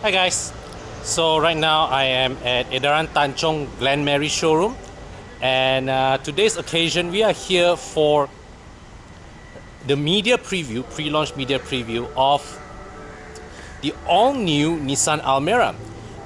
Hi guys, so right now I am at Edaran Tanjong Glen Mary showroom, and today's occasion we are here for the media preview, pre-launch media preview of the all-new Nissan Almera,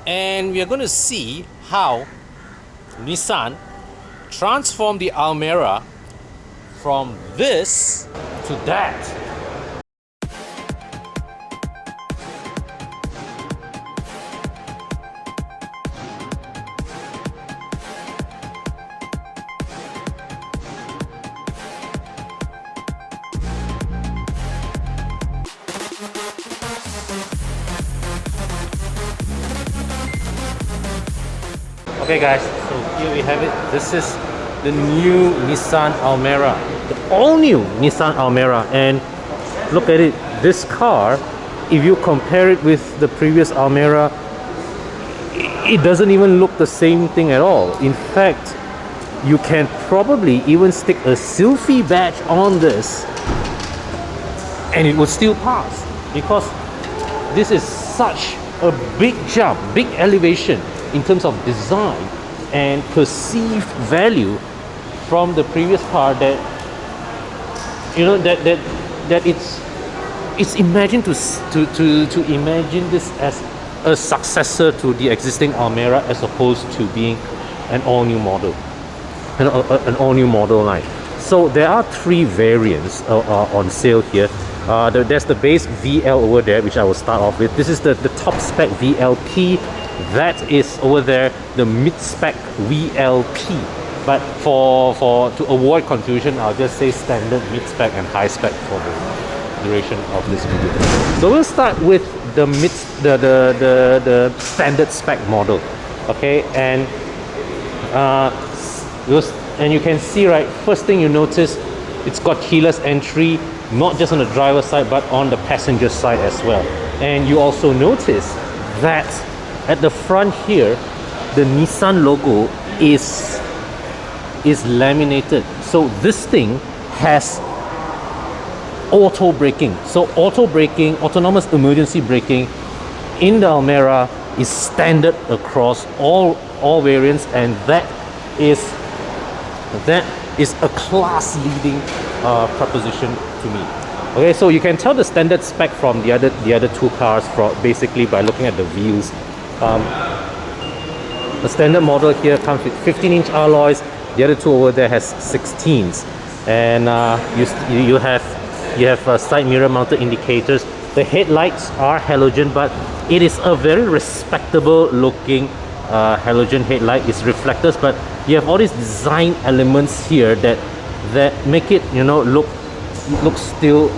and we are going to see how Nissan transformed the Almera from this to that. Okay guys, so here we have it. This is the new Nissan Almera, the all-new Nissan Almera, and look at it. This car, if you compare it with the previous Almera, it doesn't even look the same thing at all. In fact, you can probably even stick a selfie badge on this and it will still pass, because this is such a big jump, big elevation in terms of design and perceived value from the previous car, that it's imagined to imagine this as a successor to the existing Almera, as opposed to being an all-new model, an all-new model line. So there are three variants on sale here. There's the base VL over there, which I will start off with. This is the top spec VLP. That is over there the mid-spec VLP. But to avoid confusion, I'll just say standard, mid-spec and high-spec for the duration of this video. So we'll start with the standard spec model. Okay, and you can see, right, first thing you notice, it's got keyless entry, not just on the driver's side but on the passenger side as well. And you also notice that at the front here, the Nissan logo is laminated. So this thing has auto braking. So auto braking, autonomous emergency braking in the Almera is standard across all variants, and that is a class-leading proposition to me. Okay, so you can tell the standard spec from the other two cars basically by looking at the wheels. The standard model here comes with 15-inch alloys. The other two over there has 16s, and you have side mirror mounted indicators. The headlights are halogen, but it is a very respectable looking halogen headlight. It's reflectors, but you have all these design elements here that make it, look still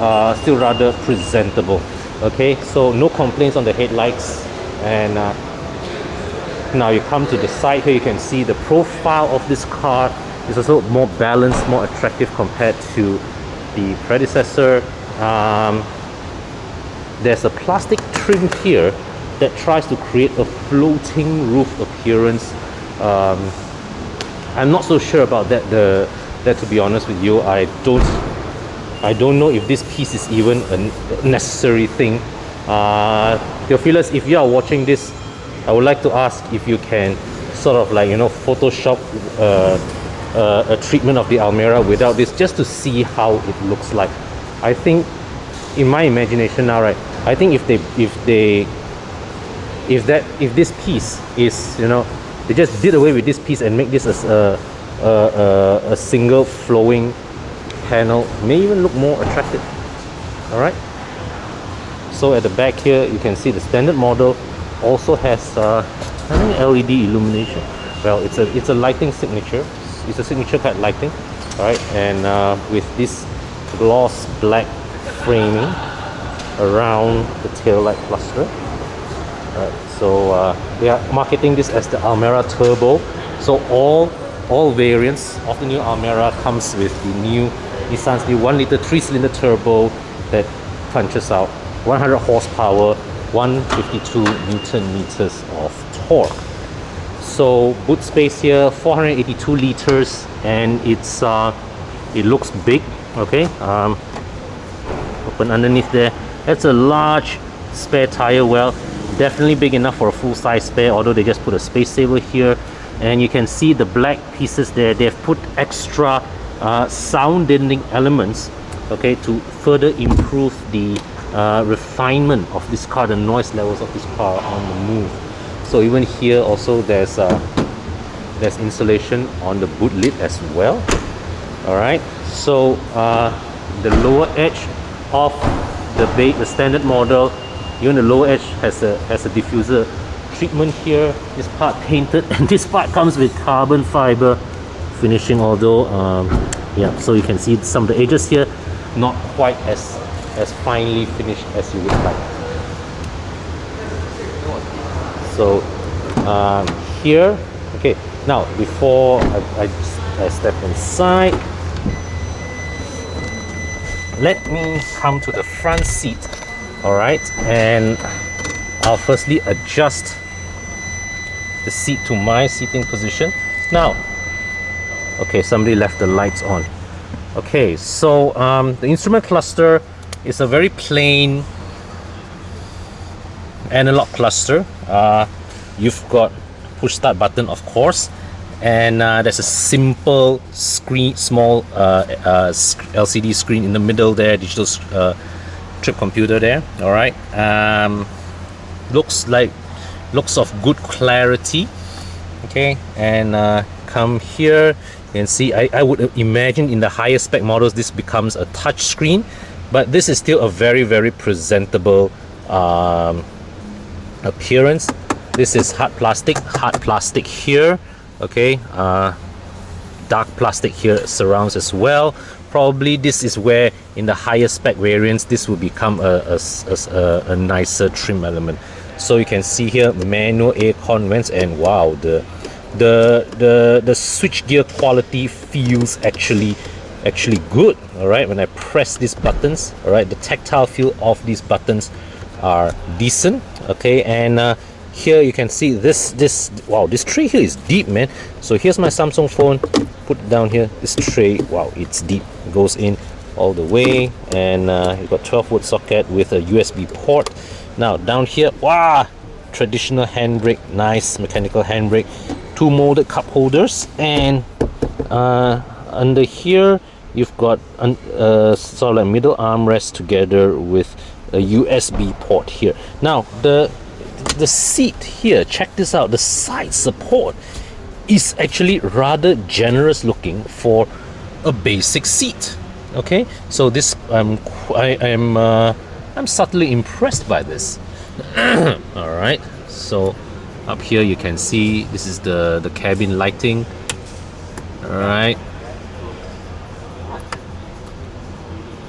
rather presentable. Okay, so no complaints on the headlights. And now you come to the side here, you can see the profile of this car is also more balanced, more attractive compared to the predecessor. There's a plastic trim here that tries to create a floating roof appearance. I'm not so sure about that. To be honest with you, I don't know if this piece is even a necessary thing. Theophilus, if you are watching this, I would like to ask if you can sort of Photoshop a treatment of the Almera without this, just to see how it looks like. I think, in my imagination now, right, I think if this piece is, they just did away with this piece and make this as a single flowing panel, may even look more attractive. All right. So at the back here, you can see the standard model also has LED illumination. Well, it's a lighting signature. It's a signature type lighting. All right, and with this gloss black framing around the tail light cluster. All right, so they are marketing this as the Almera Turbo. So all variants of the new Almera comes with the new Nissan's new 1-liter 3-cylinder turbo that punches out 100 horsepower, 152 Newton meters of torque. So boot space here, 482 liters, and it looks big. Okay, open underneath there. That's a large spare tire well. Definitely big enough for a full-size spare, although they just put a space saver here. And you can see the black pieces there. They've put extra sound deadening elements, okay, to further improve the refinement of this car, the noise levels of this car on the move. So even here also there's insulation on the boot lid as well. All right, so the lower edge of the standard model, even the lower edge has a diffuser treatment here. This part painted, and this part comes with carbon fiber finishing, although yeah, so you can see some of the edges here not quite as finely finished as you would like. So here, okay, now before I step inside, let me come to the front seat. All right, and I'll firstly adjust the seat to my seating position. Now, okay, somebody left the lights on. Okay, so the instrument cluster is a very plain analog cluster. You've got push start button, of course, and there's a simple screen, small LCD screen in the middle there, digital trip computer there. All right, looks of good clarity. Okay, and come here, you can see I would imagine in the higher spec models this becomes a touch screen, but this is still a very presentable appearance. This is hard plastic here. Okay, dark plastic here surrounds as well. Probably this is where in the higher spec variants this will become a nicer trim element. So you can see here manual air-con vents, and wow, the switch gear quality feels actually good. All right, when I press these buttons, all right, the tactile feel of these buttons are decent. Okay, and here you can see this wow, this tray here is deep, man. So here's my Samsung phone, put it down here. This tray, wow, it's deep, it goes in all the way, and you've got 12-volt socket with a USB port. Now down here, wow, traditional handbrake, nice mechanical handbrake, 2 molded cup holders, and under here you've got sort of like middle armrest together with a USB port here. Now the seat here, check this out, the side support is actually rather generous looking for a basic seat. Okay, so this I'm subtly impressed by this. All right, so up here you can see this is the cabin lighting. All right,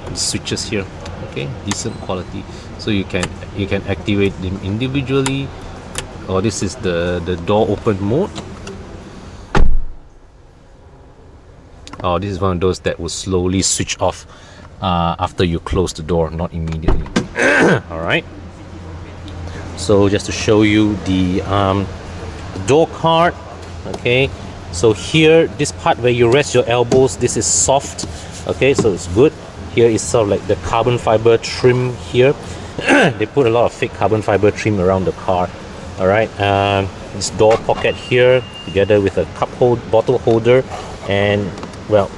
the switches here, okay, decent quality. So you can activate them individually, or this is the door open mode. Oh, this is one of those that will slowly switch off after you close the door, not immediately. All right, so just to show you the door card. Okay, so here, this part where you rest your elbows, this is soft. Okay, so it's good. Here is sort of like the carbon fiber trim here. They put a lot of fake carbon fiber trim around the car. All right, this door pocket here together with a bottle holder, and well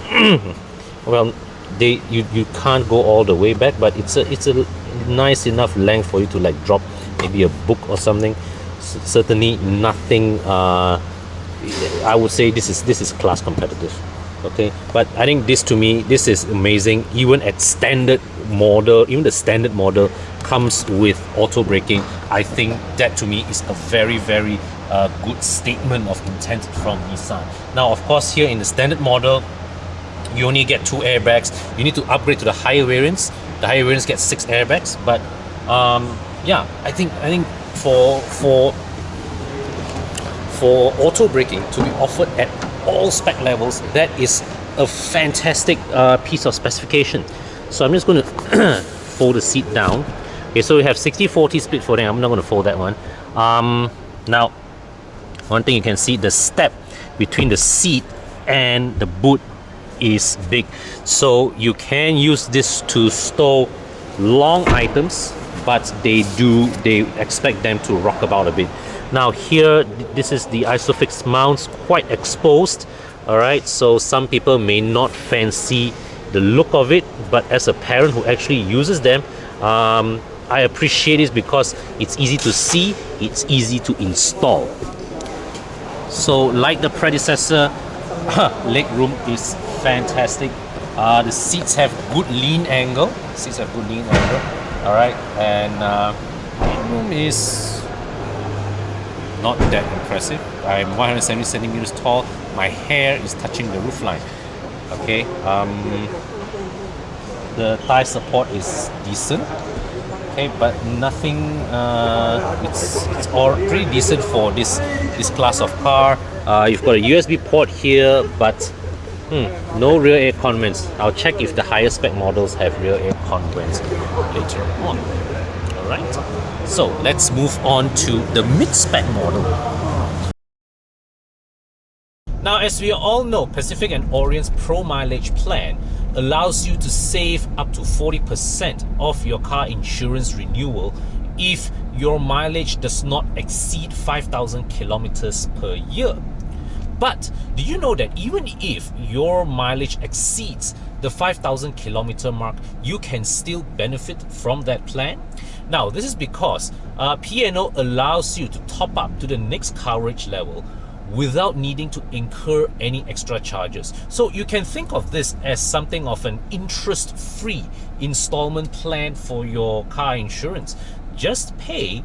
you can't go all the way back, but it's a nice enough length for you to like drop maybe a book or something. Certainly nothing I would say this is class competitive. Okay, but I think to me this is amazing. Even at standard model, even the standard model comes with auto braking. I think that to me is a very good statement of intent from Nissan. Now of course here in the standard model you only get 2 airbags. You need to upgrade to the higher variants. The higher variants get 6 airbags, but yeah, I think for auto braking to be offered at all spec levels, that is a fantastic piece of specification. So I'm just going to fold the seat down. Okay, so we have 60-40 split folding. I'm not going to fold that one. Now, one thing you can see, the step between the seat and the boot is big, so you can use this to store long items but they expect them to rock about a bit. Now here, this is the Isofix mounts, quite exposed. All right, so some people may not fancy the look of it, but as a parent who actually uses them, I appreciate it because it's easy to see, it's easy to install. So like the predecessor, leg room is fantastic. The seats have good lean angle. All right, and leg room is not that impressive. I'm 170 centimeters tall. My hair is touching the roofline. Okay, the thigh support is decent. Okay, but nothing. It's all pretty decent for this class of car. You've got a USB port here, but no rear air con vents. I'll check if the higher spec models have rear air con vents later on. All right. So let's move on to the mid-spec model. Now, as we all know, Pacific and Orient's Pro Mileage plan allows you to save up to 40% of your car insurance renewal if your mileage does not exceed 5,000 kilometers per year. But do you know that even if your mileage exceeds the 5,000 kilometer mark, you can still benefit from that plan? Now, this is because P&O allows you to top up to the next coverage level without needing to incur any extra charges. So you can think of this as something of an interest-free installment plan for your car insurance. Just pay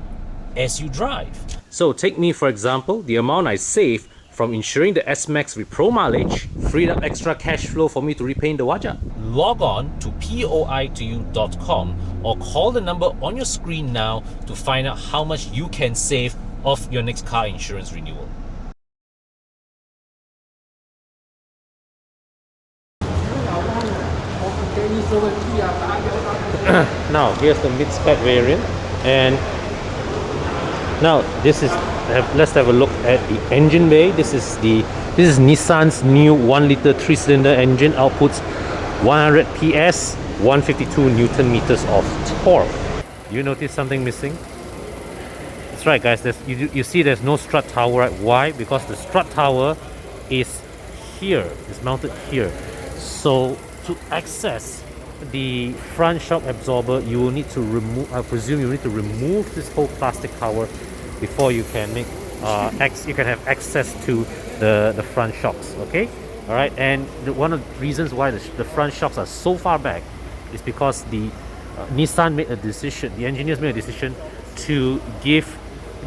as you drive. So take me for example, the amount I save from insuring the S-Max with Pro Mileage freed up extra cash flow for me to repaint the wajah. Log on to poitoyou.com or call the number on your screen now to find out how much you can save off your next car insurance renewal. Now here's the mid-spec variant, and now this is let's have a look at the engine bay. This is Nissan's new 1-liter 3-cylinder engine, outputs 100 PS, 152 Newton meters of torque. You notice something missing? That's right, guys. You see there's no strut tower, right? Why? Because the strut tower is here. It's mounted here. So to access the front shock absorber, you will need to remove. I presume you need to remove this whole plastic cover before you can make you can have access to the front shocks. Okay, all right. And one of the reasons why the front shocks are so far back is because the Nissan made a decision. The engineers made a decision to give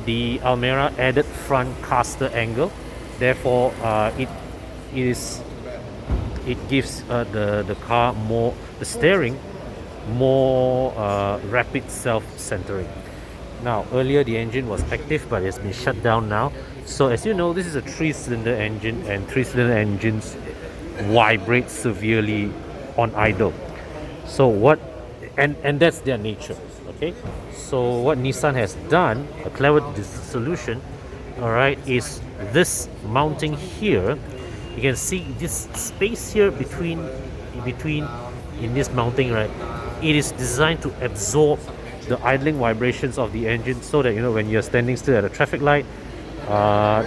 the Almera added front caster angle. Therefore, it gives the car more, the steering more rapid self-centering. Now, earlier the engine was active, but it's been shut down now. So as you know, this is a 3-cylinder engine, and 3-cylinder engines vibrate severely on idle. So and that's their nature. Okay, so what Nissan has done, a clever solution, all right, is this mounting here. You can see this space here between in this mounting, right? It is designed to absorb the idling vibrations of the engine, so that, you know, when you're standing still at a traffic light, a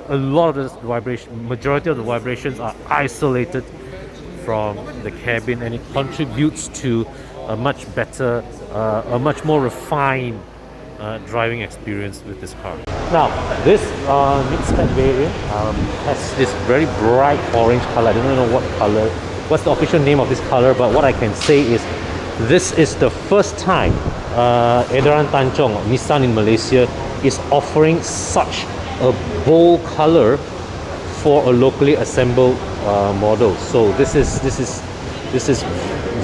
lot of the vibration, majority of the vibrations are isolated from the cabin, and it contributes to a much better, a much more refined driving experience with this car. Now, this mid-spec variant has this very bright orange color. I don't know what color, what's the official name of this color, but what I can say is this is the first time Edaran Tanjung, Nissan in Malaysia, is offering such a bold color for a locally assembled model. So this is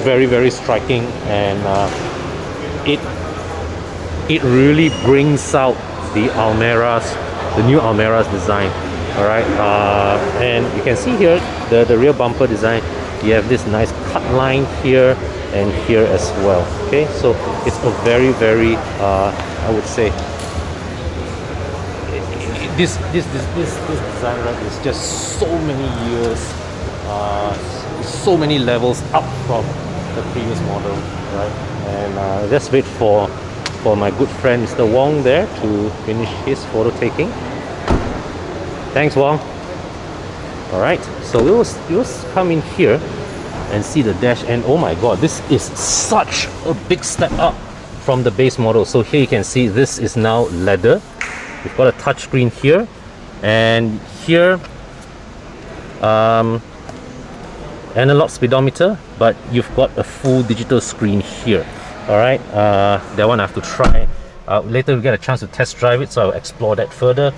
very, very striking, and it really brings out the new Almera's design. All right, and you can see here the rear bumper design. You have this nice cut line here and here as well. Okay, so it's a very, very I would say this design, right, is just so many years, so many levels up from the previous model, right? And let's wait for for my good friend Mr. Wong there to finish his photo taking. Thanks, Wong. Alright, so we'll come in here and see the dash, and oh my god, this is such a big step up from the base model. So here you can see this is now leather. We've got a touchscreen here, and here analog speedometer, but you've got a full digital screen here. Alright, that one I have to try. Later we'll get a chance to test drive it, so I'll explore that further.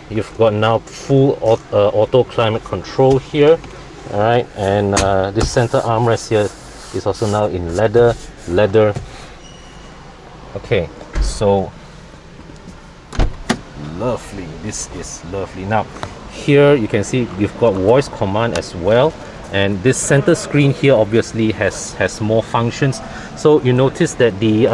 You've got now full auto climate control here. Alright, and this center armrest here is also now in leather. Okay, so lovely. This is lovely. Now here you can see you've got voice command as well, and this center screen here obviously has more functions. So you notice that the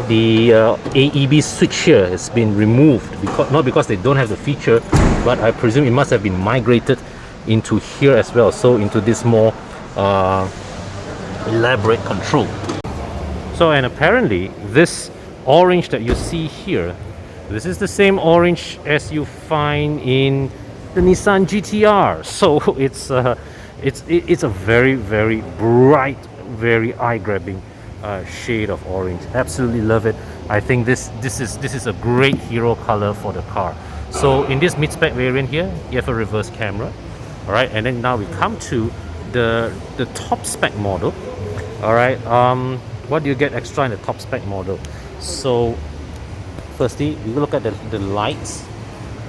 AEB switch here has been removed, not because they don't have the feature, but I presume it must have been migrated into here as well, so into this more elaborate control. So, and apparently this orange that you see here, this is the same orange as you find in the Nissan GTR. So it's a very, very bright, very eye-grabbing shade of orange. Absolutely love it. I think this is a great hero color for the car. So in this mid-spec variant here, you have a reverse camera. All right, and then now we come to the top spec model. All right, what do you get extra in the top spec model? So firstly, we look at the lights.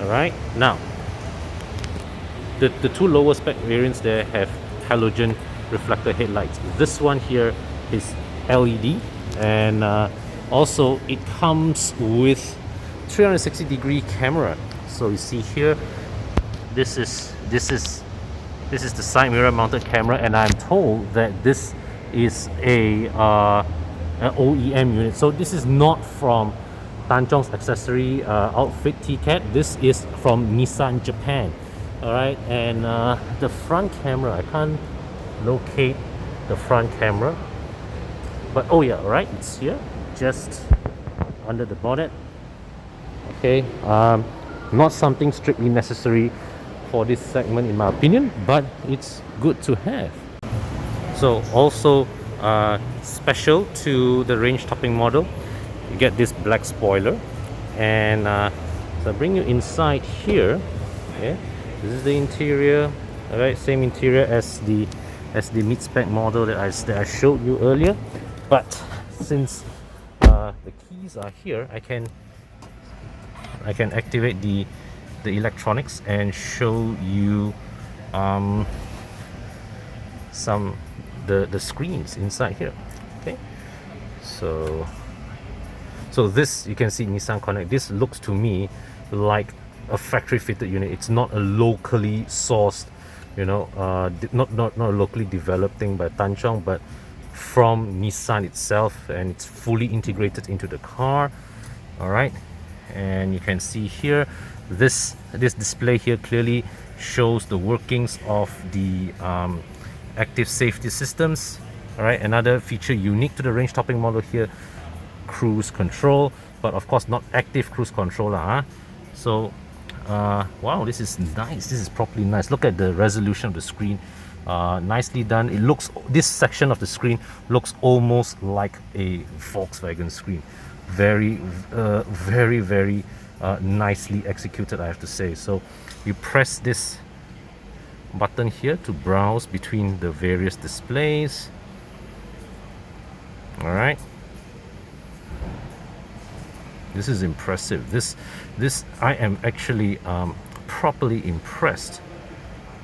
All right, now the two lower spec variants there have halogen reflector headlights. This one here is LED, and also it comes with 360-degree camera. So you see here, this is the side mirror mounted camera, and I'm told that this is an OEM unit. So this is not from Tanchong's accessory outfit TCAT. This is from Nissan Japan. All right, and the front camera, I can't locate the front camera, but oh yeah, right, it's here, just under the bonnet. Okay, not something strictly necessary for this segment in my opinion, but it's good to have. So also special to the range topping model, you get this black spoiler, and so I bring you inside here. Okay, this is the interior. All right, same interior as the mid-spec model that I showed you earlier, but since the keys are here, I can activate the electronics and show you some the screens inside here. Okay, so this, you can see Nissan Connect. This looks to me like a factory fitted unit. It's not a locally sourced, you know, not a locally developed thing by Tanchong, but from Nissan itself, and it's fully integrated into the car. All right, and you can see here this display here clearly shows the workings of the active safety systems. All right, another feature unique to the range topping model here, cruise control, but of course not active cruise control, huh? So wow, this is nice. This is properly nice. Look at the resolution of the screen. Nicely done. It looks, this section of the screen looks almost like a Volkswagen screen. Very very nicely executed, I have to say. So you press this button here to browse between the various displays. All right, this is impressive. This I am actually properly impressed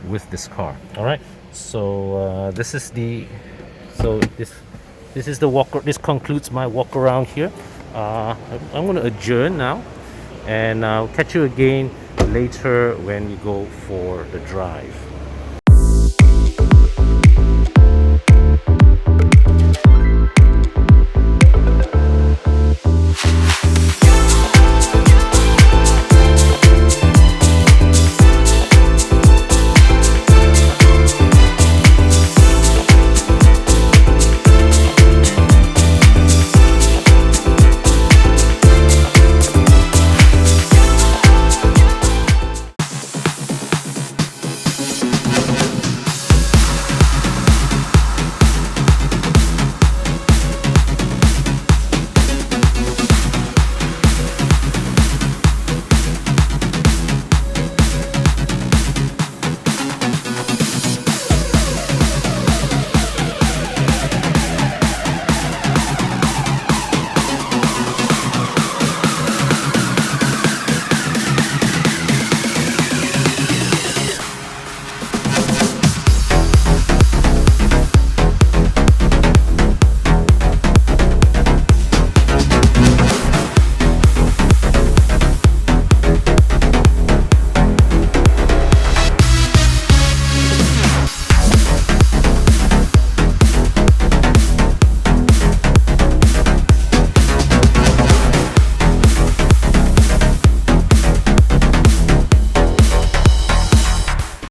with this car. All right, so this is the walk. This concludes my walk around here. I'm going to adjourn now, and I'll catch you again later when we go for the drive.